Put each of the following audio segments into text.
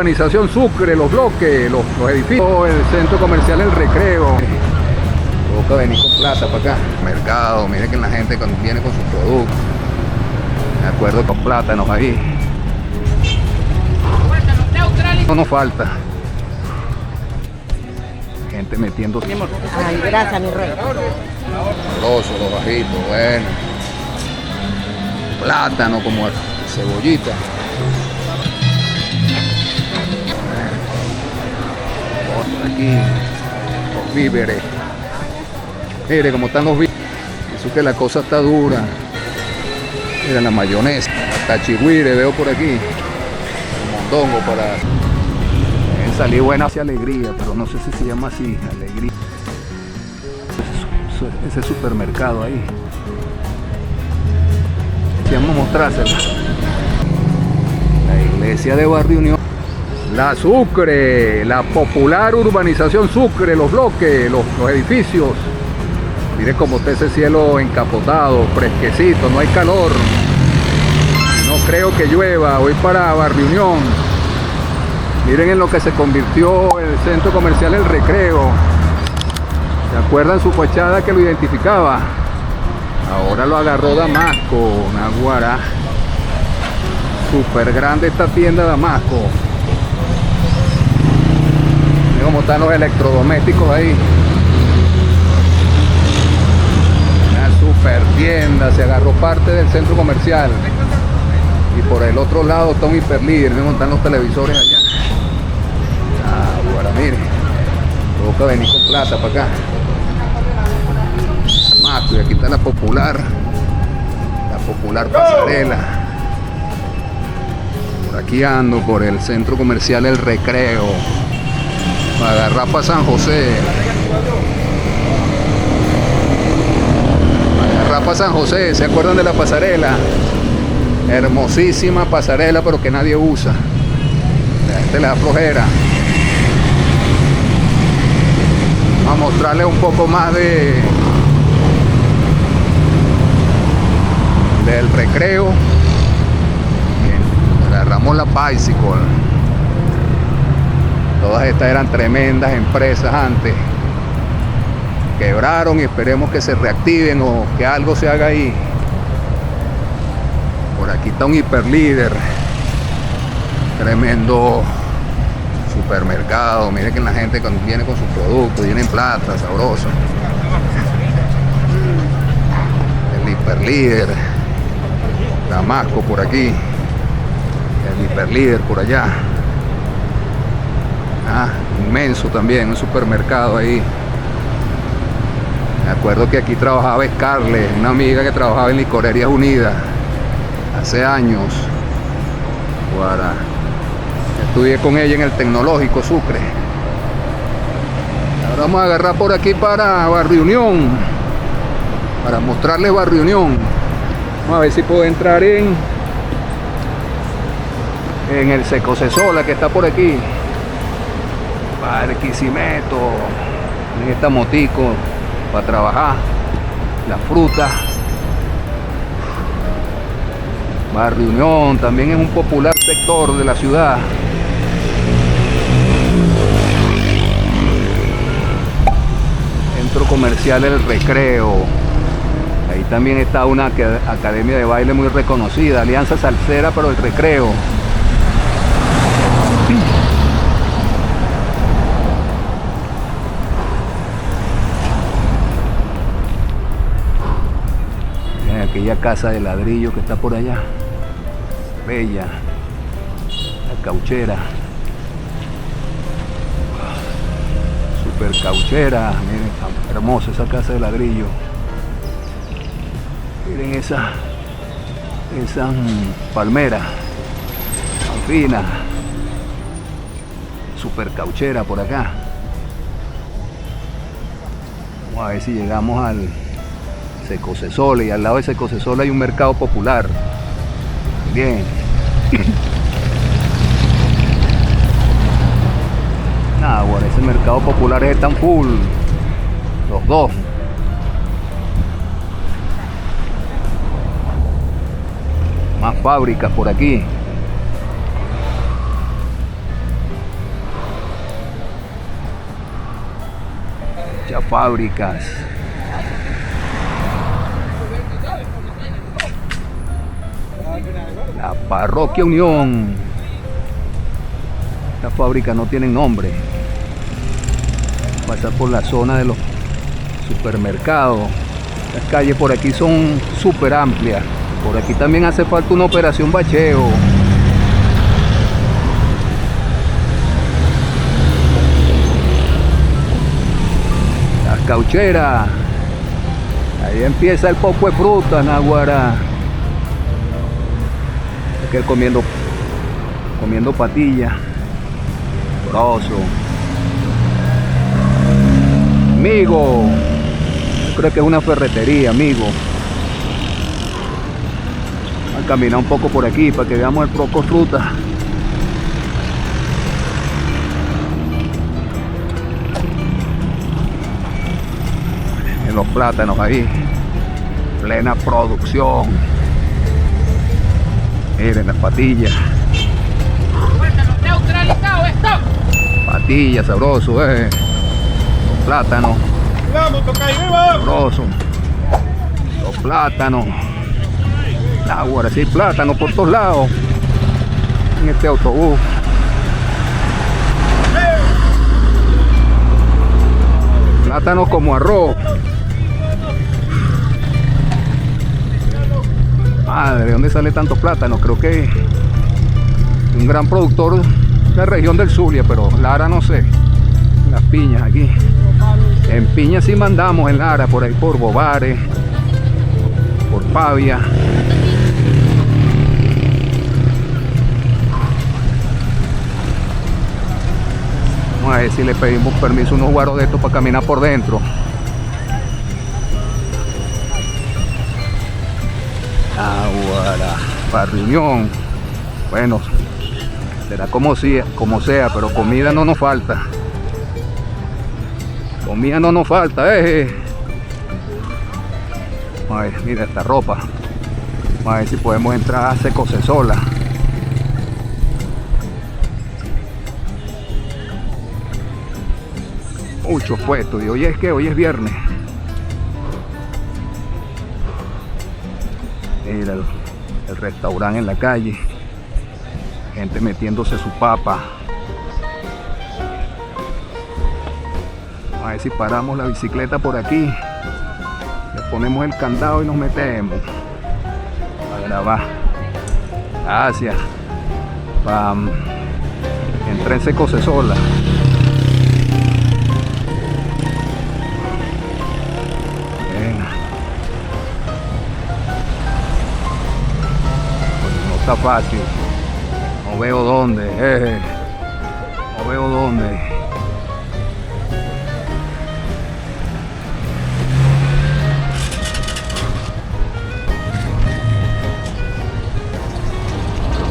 Urbanización Sucre, los bloques, los edificios, el centro comercial El Recreo. Toca venir con plata para acá. Mercado, mire que la gente viene con sus productos. De acuerdo, con plátanos ahí. No nos falta. Gente metiendo. Ay, gracias, mi rey. Sabroso, los bajitos, bueno. Plátano como cebollita. Por aquí, los víveres. Mire cómo están los víveres. Eso que la cosa está dura. Mira la mayonesa, tachihuire veo por aquí. El mondongo para salir buena hacia Alegría, pero no sé si se llama así, Alegría. Ese supermercado ahí. Vamos a mostrársela. La iglesia de Barrio Unión. La Sucre, la popular urbanización Sucre, los bloques, los edificios. Miren cómo está ese cielo encapotado, fresquecito, no hay calor. No creo que llueva. Voy para Barrio Unión. Miren en lo que se convirtió el centro comercial El Recreo. ¿Se acuerdan su fachada que lo identificaba? Ahora lo agarró Damasco, Naguará. Súper grande esta tienda Damasco. Miren cómo están los electrodomésticos ahí. Una super tienda, se agarró parte del centro comercial. Y por el otro lado está un hiperlíder. Miren cómo están los televisores allá. Ahora miren, toca venir con plata para acá. Y aquí está la popular pasarela. Por aquí ando por el centro comercial El Recreo, para agarrar para San José. ¿Se acuerdan de la pasarela? Hermosísima pasarela, pero que nadie usa. La gente le da flojera. Vamos a mostrarles un poco más del Recreo. Bien, agarramos la Bicycle. Todas estas eran tremendas empresas antes. Quebraron y esperemos que se reactiven o que algo se haga ahí. Por aquí está un hiperlíder. Tremendo supermercado. Miren que la gente viene con sus productos, viene en plata, sabroso. El hiperlíder. Damasco por aquí, el hiperlíder por allá. Inmenso también, un supermercado ahí. Me acuerdo que aquí trabajaba Scarlett, una amiga que trabajaba en Licorerías Unidas hace años. Estudié con ella en el Tecnológico Sucre. Ahora vamos a agarrar por aquí para Barrio Unión, para mostrarles Barrio Unión. Vamos a ver si puedo entrar en el Secosesola que está por aquí. Barquisimeto. En esta motico para trabajar. La fruta. Barrio Unión también es un popular sector de la ciudad. Centro comercial El Recreo. Ahí también está una academia de baile muy reconocida, Alianza Salsera para el Recreo. Miren aquella casa de ladrillo que está por allá. Bella. La Cauchera. Super Cauchera. Miren, hermosa esa casa de ladrillo. Miren esa palmera fina, super Cauchera por acá. Vamos a ver si llegamos al Secosesola, y al lado de Secosesola hay un mercado popular. Bien. Bueno, ese mercado popular es tan full. Los dos. Más fábricas por aquí. Muchas fábricas. La Parroquia Unión. Estas fábricas no tienen nombre. Pasar por la zona de los supermercados. Las calles por aquí son súper amplias. Por aquí también hace falta una operación bacheo. Las caucheras. Ahí empieza el poco de fruta, naguará. Hay que ir comiendo patilla. Broso. Amigo. Yo creo que es una ferretería, amigo. Vamos a caminar un poco por aquí para que veamos el poco fruta. En los plátanos ahí. Plena producción. Miren las patillas. Patillas, sabroso, Los plátanos. Sabroso. Los plátanos. Ahora sí hay plátanos por todos lados. En este autobús. Plátanos como arroz. Madre, ¿dónde sale tanto plátano? Creo que un gran productor de la región del Zulia, pero Lara no sé. Las piñas aquí. En piñas sí mandamos en Lara, por ahí por Bobares, por Pavia. Vamos a ver si le pedimos permiso a unos guaros de estos para caminar por dentro. Ahora, para reunión. Bueno, será como sea, pero comida no nos falta. Comida no nos falta, Ay, mira esta ropa. Vamos a ver si podemos entrar a Secose Sola. Muchos puestos. Y hoy es que hoy es viernes. Mira el restaurante en la calle. Gente metiéndose su papa. A ver si paramos la bicicleta por aquí. Le ponemos el candado y nos metemos a grabar. Gracias. Entré en Secose Sola. No está fácil. No veo dónde. No veo dónde.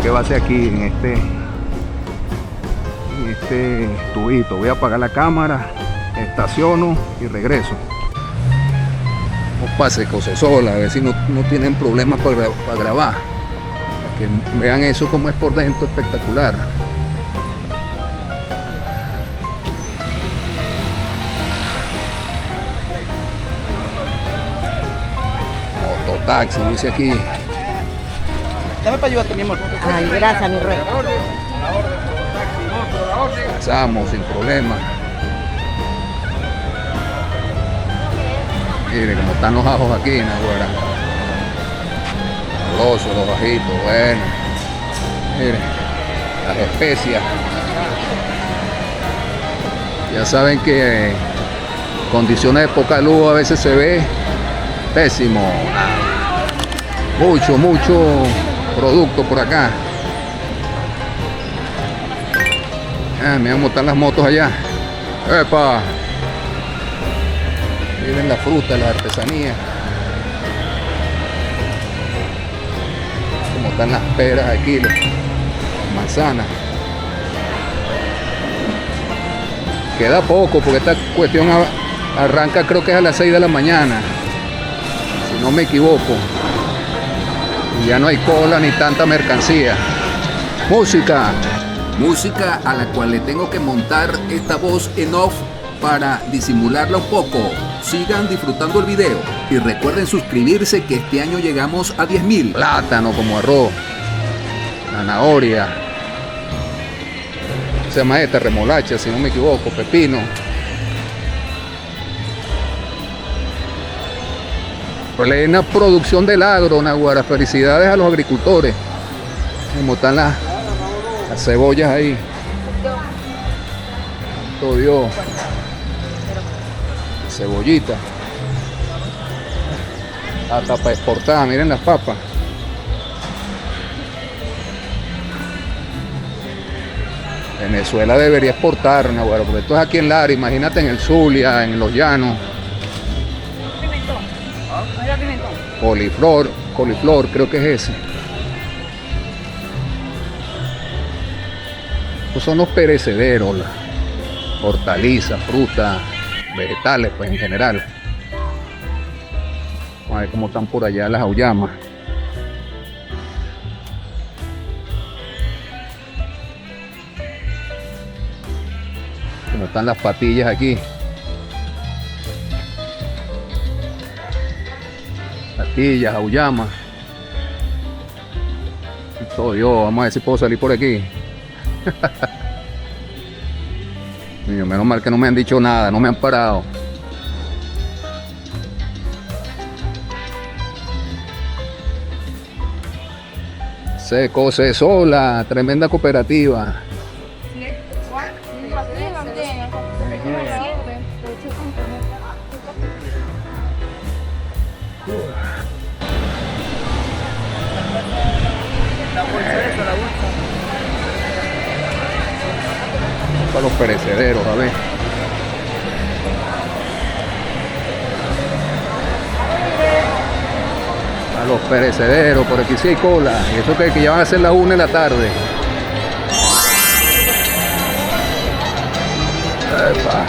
Que va a ser aquí en este tubito. Voy a apagar la cámara, estaciono y regreso. Vamos para Secose Sola, a ver si no tienen problemas para grabar. Para que vean eso como es por dentro, espectacular. Mototaxi, dice aquí. Dame para ayudarte, mi amor. Ay, gracias, mi rey. Pasamos sin problema. Miren cómo están los ajos aquí, Nahuara. Sabrosos los ajitos, bueno. Miren, las especias. Ya saben que condiciones de poca luz a veces se ve pésimo. Mucho producto por acá. Me van a montar las motos allá. ¡Epa! Miren la fruta, la artesanía. Como están las peras aquí, las manzanas. Queda poco porque esta cuestión arranca, creo que es a las 6 de la mañana. Si no me equivoco. Y ya no hay cola ni tanta mercancía. Música a la cual le tengo que montar esta voz en off para disimularla un poco. Sigan disfrutando el video y recuerden suscribirse que este año llegamos a 10.000. Plátano como arroz, zanahoria, se llama esta remolacha, si no me equivoco, pepino. Plena producción del agro, Naguará. Felicidades a los agricultores. Como están las cebollas ahí. Todo Dios. Cebollita. Hasta para exportar, miren las papas. Venezuela debería exportar, Naguará, porque esto es aquí en Lara, imagínate en el Zulia, en los llanos. Coliflor, creo que es ese. Estos son los perecederos, las hortalizas, frutas, vegetales, pues en general. Vamos a ver cómo están por allá las auyamas. Cómo están las patillas aquí. Patillas, auyamas. Todo Dios, vamos a ver si puedo salir por aquí. Menos mal que no me han dicho nada, no me han parado. Seco, sola, tremenda cooperativa. Para los perecederos, a ver. A los perecederos, por aquí sí hay cola. Y eso que ya van a ser las 1 de la tarde. Epa.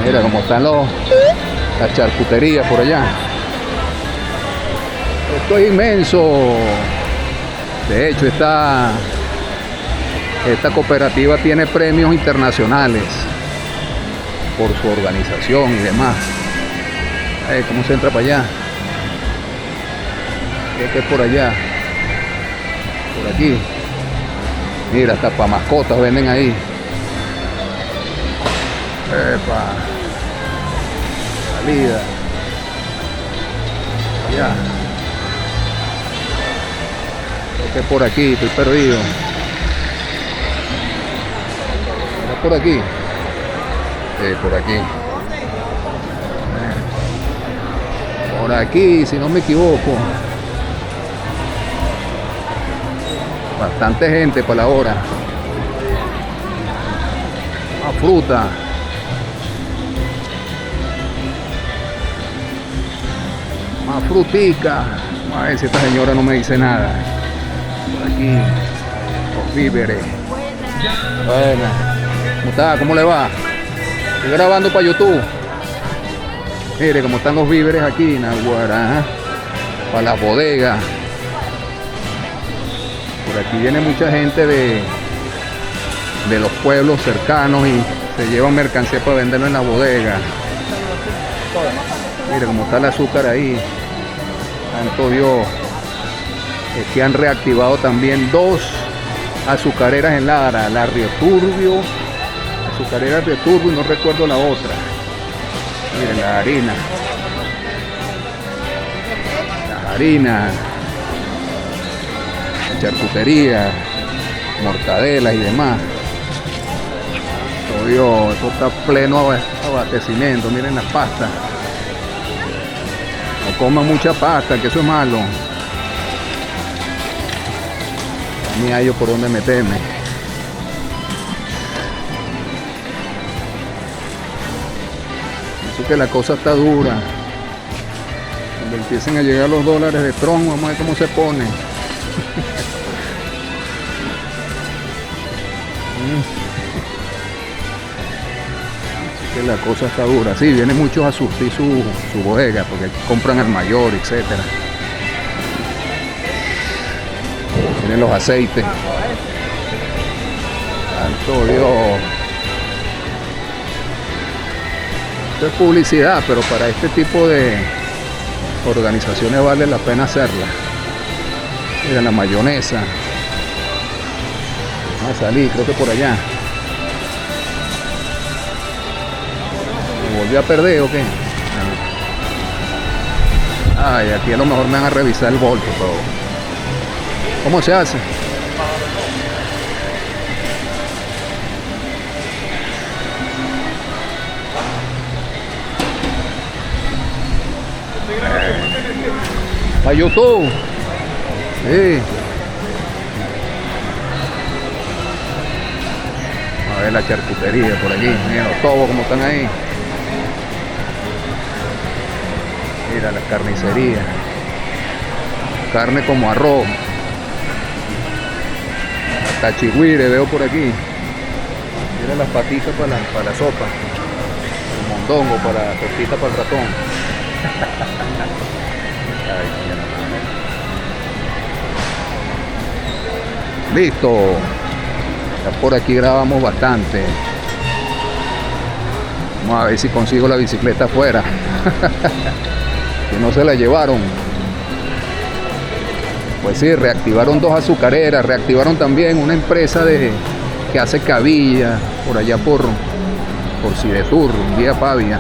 Mira cómo están las charcuterías por allá. Esto es inmenso. De hecho, esta cooperativa tiene premios internacionales por su organización y demás. ¿Cómo se entra para allá? Creo que es por allá. Por aquí. Mira, hasta para mascotas venden ahí. Epa. Salida. Allá. Creo que es por aquí, estoy perdido. Por aquí, por aquí, por aquí, si no me equivoco. Bastante gente para la hora. Más fruta. Más frutica. A ver si esta señora no me dice nada. Por aquí, los víveres. Bueno. ¿Cómo está? ¿Cómo le va? Estoy grabando para YouTube. Mire cómo están los víveres aquí, Naguará. Para las bodegas. Por aquí viene mucha gente de los pueblos cercanos y se llevan mercancía para venderlo en la bodega. Mire cómo está el azúcar ahí. Santo Dios. Es que han reactivado también 2 azucareras en Lara. La Río Turbio. Azucarera de Turbo y no recuerdo la otra. Miren la harina. La harina. Charcutería. Mortadelas y demás. Oh Dios, esto está pleno abastecimiento. Miren las pastas. No coman mucha pasta, que eso es malo. Ni hay yo por dónde meterme. Que la cosa está dura. Cuando empiecen a llegar los dólares de Trump, vamos a ver cómo se pone. Que la cosa está dura. Sí, vienen muchos a surtir su bodega porque compran al mayor, etcétera. Tienen los aceites. Santo Dios. Esto es publicidad, pero para este tipo de organizaciones vale la pena hacerla. Mira la mayonesa. Vamos a salir, creo que por allá. ¿Me volví a perder o qué? Ay, aquí a lo mejor me van a revisar el volto todo. ¿Cómo se hace? A YouTube. Sí. A ver la charcutería por aquí. Mira los tobos como están ahí. Mira la carnicería. Carne como arroz. Tachihuire veo por aquí. Mira las patitas para la sopa. El mondongo para la tortita para el ratón. Ay, listo. Ya por aquí grabamos bastante. Vamos a ver si consigo la bicicleta afuera. Que no se la llevaron. Pues sí, reactivaron 2 azucareras, reactivaron también una empresa que hace cabilla por allá por Cidetur, vía Pavia.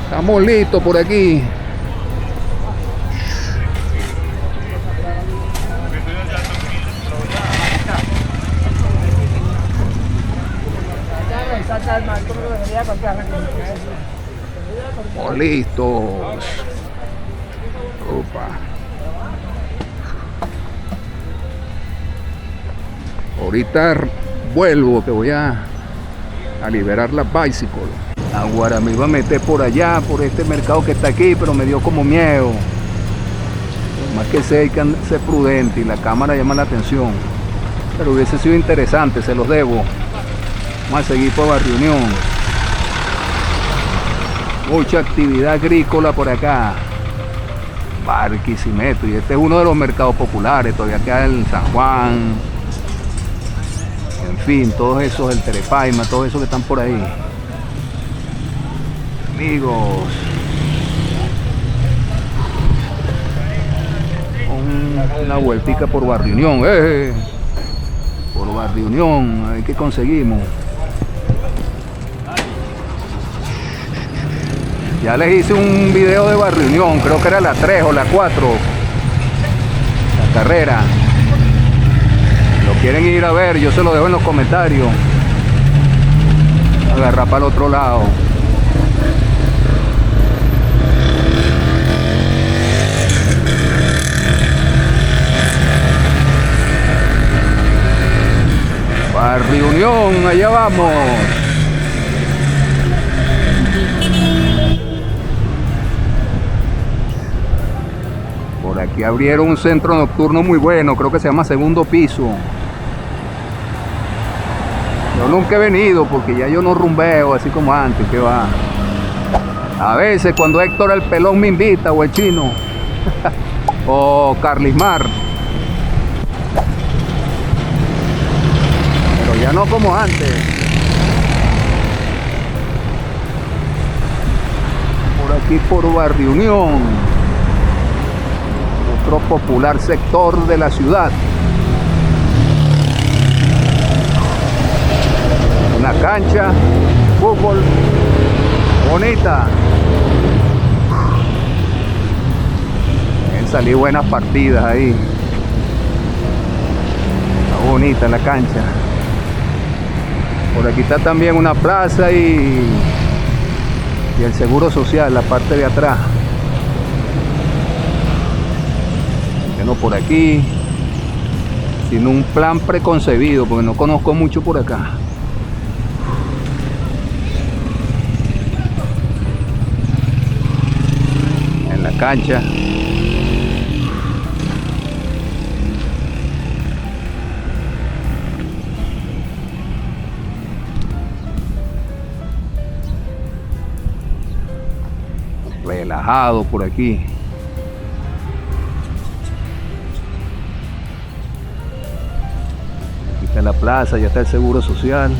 Estamos listos por aquí. Estamos listos. Opa. Ahorita vuelvo que voy a liberar la bicycle. Ahora me iba a meter por allá, por este mercado que está aquí, pero me dio como miedo. Más que sé, hay que ser prudente y la cámara llama la atención. Pero hubiese sido interesante, se los debo. Vamos a seguir por Barrio Unión. Mucha actividad agrícola por acá. Barquisimeto, y este es uno de los mercados populares, todavía queda el San Juan, en fin, todos esos, el Terepaima, todos esos que están por ahí. Amigos, una vueltica por Barrio Unión, por Barrio Unión, a ver qué conseguimos. Ya les hice un video de Barrio Unión, creo que era la 3 o la 4, la carrera. Lo quieren ir a ver, yo se lo dejo en los comentarios. Agarrar para el otro lado. Barrio Unión, allá vamos. Por aquí abrieron un centro nocturno muy bueno, creo que se llama Segundo Piso. Yo nunca he venido porque ya yo no rumbeo así como antes, que va. A veces cuando Héctor el Pelón me invita, o el Chino, o Carlismar. Pero ya no como antes. Por aquí por Barrio Unión. Otro popular sector de la ciudad. Una cancha, fútbol, bonita. Deben salir buenas partidas ahí. Está bonita la cancha. Por aquí está también una plaza y el seguro social, la parte de atrás. Bueno, por aquí, sin un plan preconcebido, porque no conozco mucho por acá. En la cancha. Relajado por aquí. Aquí está la plaza, ya está el seguro social.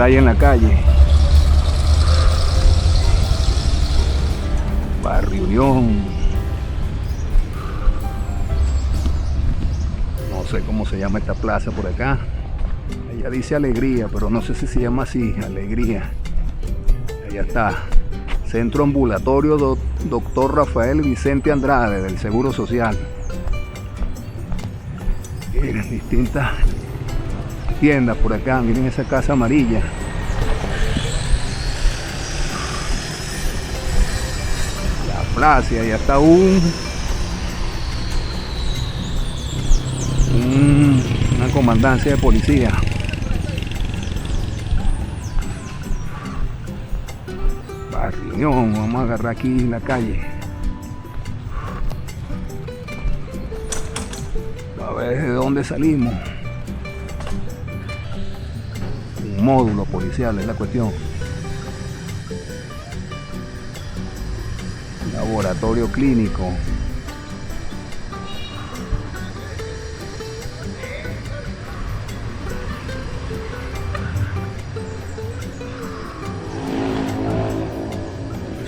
hay en la calle. Barrio Unión. No sé cómo se llama esta plaza por acá. Ella dice Alegría, pero no sé si se llama así, Alegría. Allá está. Centro Ambulatorio Dr. Rafael Vicente Andrade del Seguro Social. Miren, distintas tiendas por acá. Miren esa casa amarilla. La plaza, allá está una comandancia de policía. Barrión, vamos a agarrar aquí la calle. A ver de dónde salimos. Un módulo policial es la cuestión. Laboratorio clínico.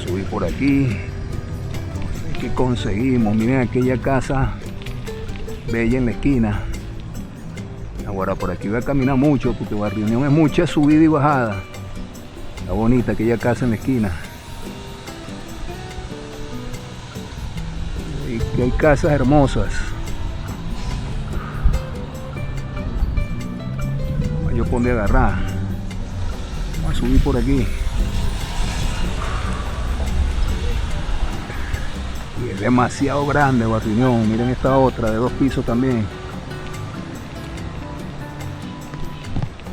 Subí por aquí. ¿Qué conseguimos? Miren aquella casa bella en la esquina. Ahora por aquí voy a caminar mucho porque Barrio Unión es mucha subida y bajada. Está bonita aquella casa en la esquina. Y hay casas hermosas. Yo pondré a agarrar. Vamos a subir por aquí. Y es demasiado grande Barrio Unión. Miren esta otra de 2 pisos también.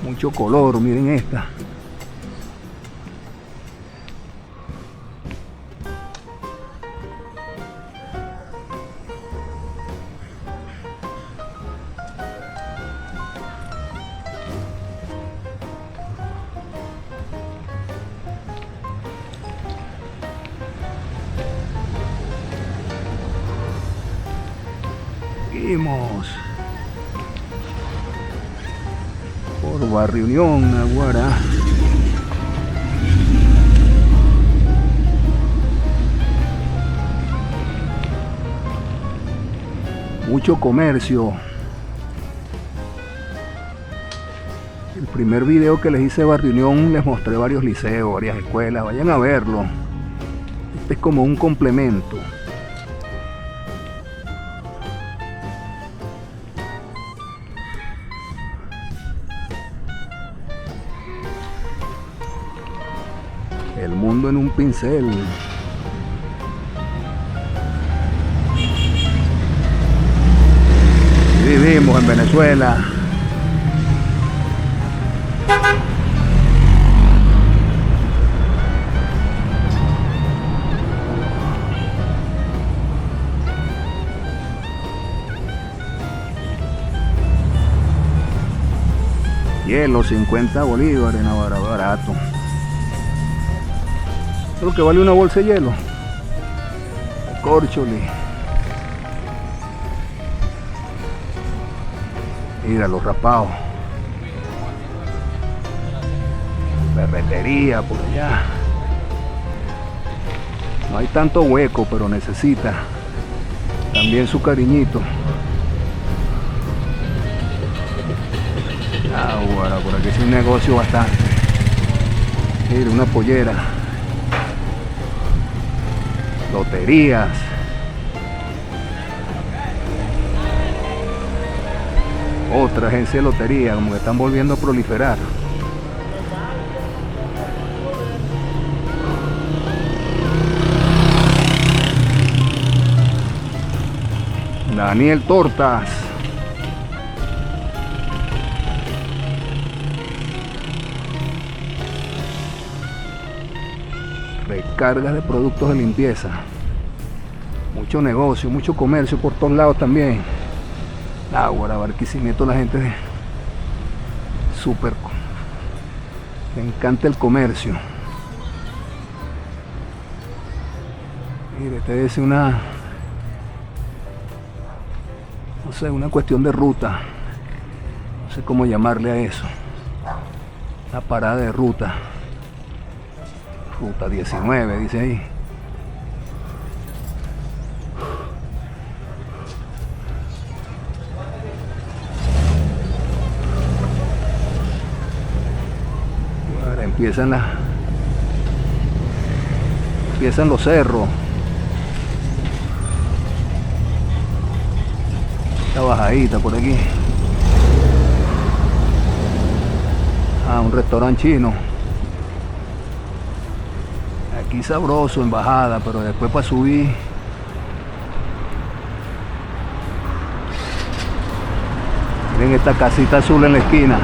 Mucho color, miren esta. Seguimos por Barrio Unión, Aguara. Mucho comercio. El primer video que les hice de Barrio Unión les mostré varios liceos, varias escuelas. Vayan a verlo. Este es como un complemento. El mundo en un pincel. Vivimos en Venezuela. Hielo, 50 bolívares, Navarra, barato. Es lo que vale una bolsa de hielo. Córcholi. Mira los rapados. Ferretería por allá. No hay tanto hueco, pero necesita también su cariñito. Bueno, por aquí es un negocio bastante. Mira, una pollera. Loterías. Otra agencia de lotería, como que están volviendo a proliferar. Daniel Tortas. Recargas de productos de limpieza. Mucho negocio, mucho comercio por todos lados también. Ahora Barquisimeto, la gente de súper. Me encanta el comercio. Mire, te dice una, no sé, una cuestión de ruta. No sé cómo llamarle a eso. La parada de ruta. Ruta 19, dice ahí. Ahora empiezan los cerros. Esta bajadita por aquí. Un restaurante chino. Aquí sabroso en bajada, pero después para subir. Miren esta casita azul en la esquina.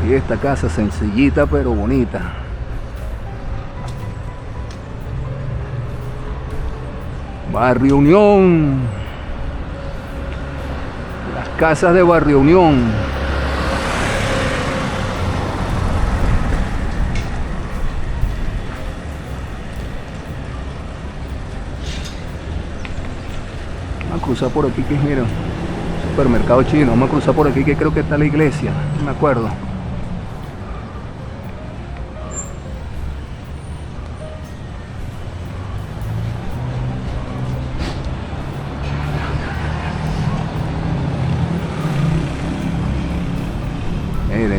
Y esta casa sencillita pero bonita. Barrio Unión. Las casas de Barrio Unión. Vamos a cruzar por aquí que es, miren, supermercado chino. Vamos a cruzar por aquí que creo que está la iglesia, no me acuerdo.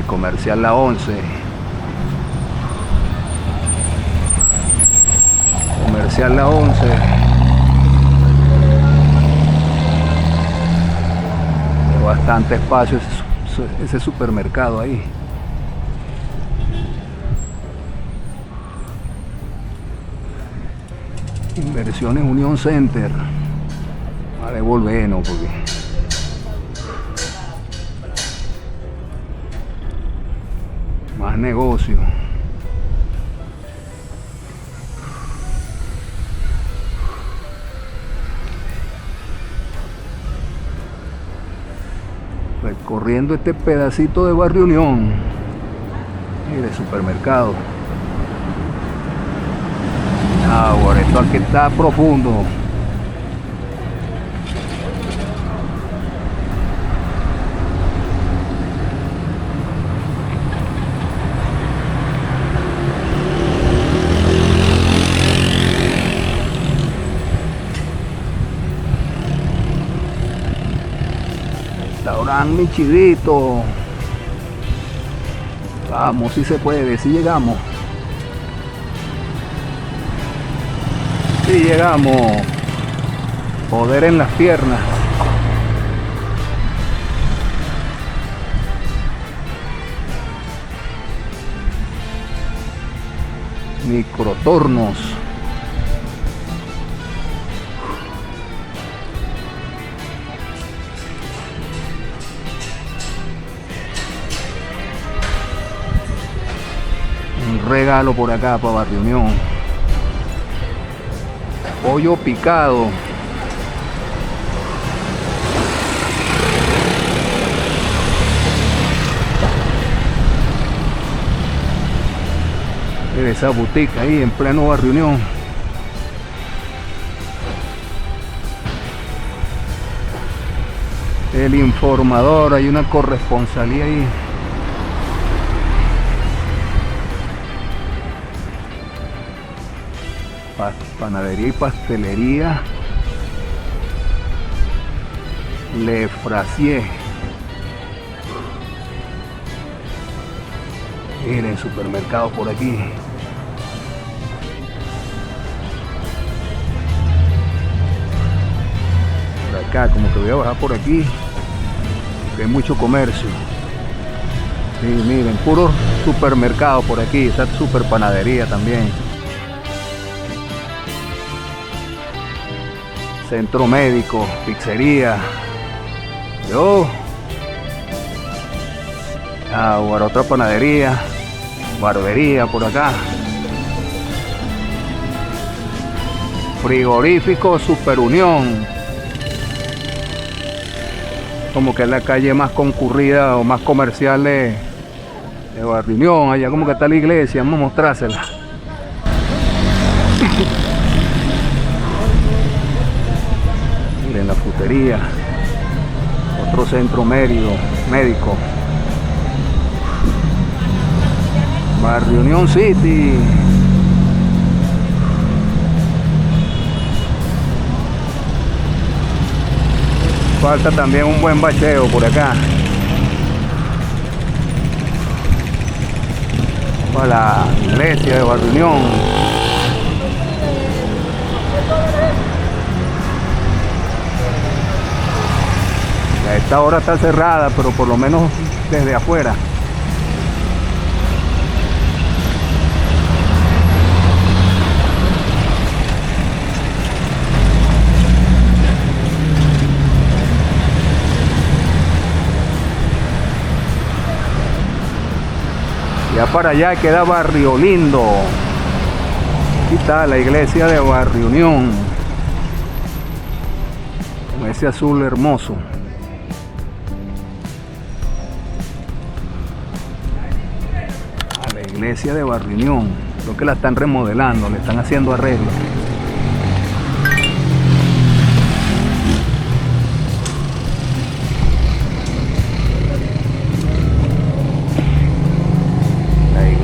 Comercial La 11. Comercial La 11. Bastante espacio ese supermercado ahí. Inversiones Unión Center. Vale, volvemos porque más negocio. Recorriendo este pedacito de Barrio Unión. Mire, supermercado. Ahora esto aquí está profundo. Restaurante Mi Chivito. Vamos, si se puede, si llegamos. Si llegamos. Poder en las piernas. Microtornos. Un regalo por acá para Barrio Unión. Pollo picado. Esa boutique ahí en pleno Barrio Unión. El Informador, hay una corresponsalía ahí. Panadería y pastelería Le Frasier. Miren, supermercado por aquí. Por acá, como que voy a bajar por aquí, que hay mucho comercio. Sí, miren, puro supermercado por aquí. Está super panadería también. Centro médico, pizzería. Ahora otra panadería, barbería por acá. Frigorífico Super Unión. Como que es la calle más concurrida o más comercial de Barrio Unión. Allá como que está la iglesia, vamos a mostrársela. Miren la frutería, otro centro médico. Barrio Union City. Falta también un buen bacheo por acá. Para la iglesia de Barrio Unión. A esta hora está cerrada, pero por lo menos desde afuera. Ya para allá queda Barrio Lindo. Aquí está la iglesia de Barrio Unión, con ese azul hermoso. A la iglesia de Barrio Unión, creo que la están remodelando, le están haciendo arreglos.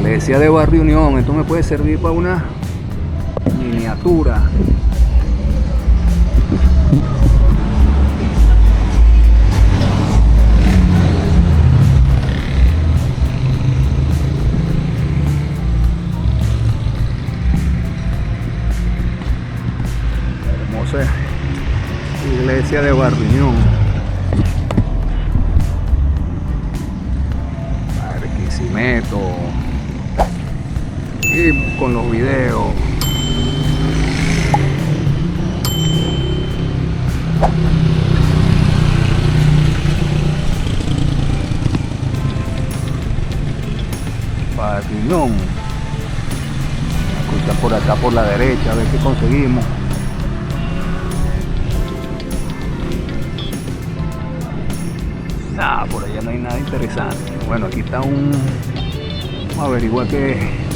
Iglesia de Barrio Unión, esto me puede servir para una miniatura. Hermosa iglesia de Barrio Unión. Barquisimeto. Y con los videos. Barrio Unión. Cruzar por acá por la derecha a ver qué conseguimos. Nada, por allá no hay nada interesante. Bueno, aquí está un... Vamos a averiguar qué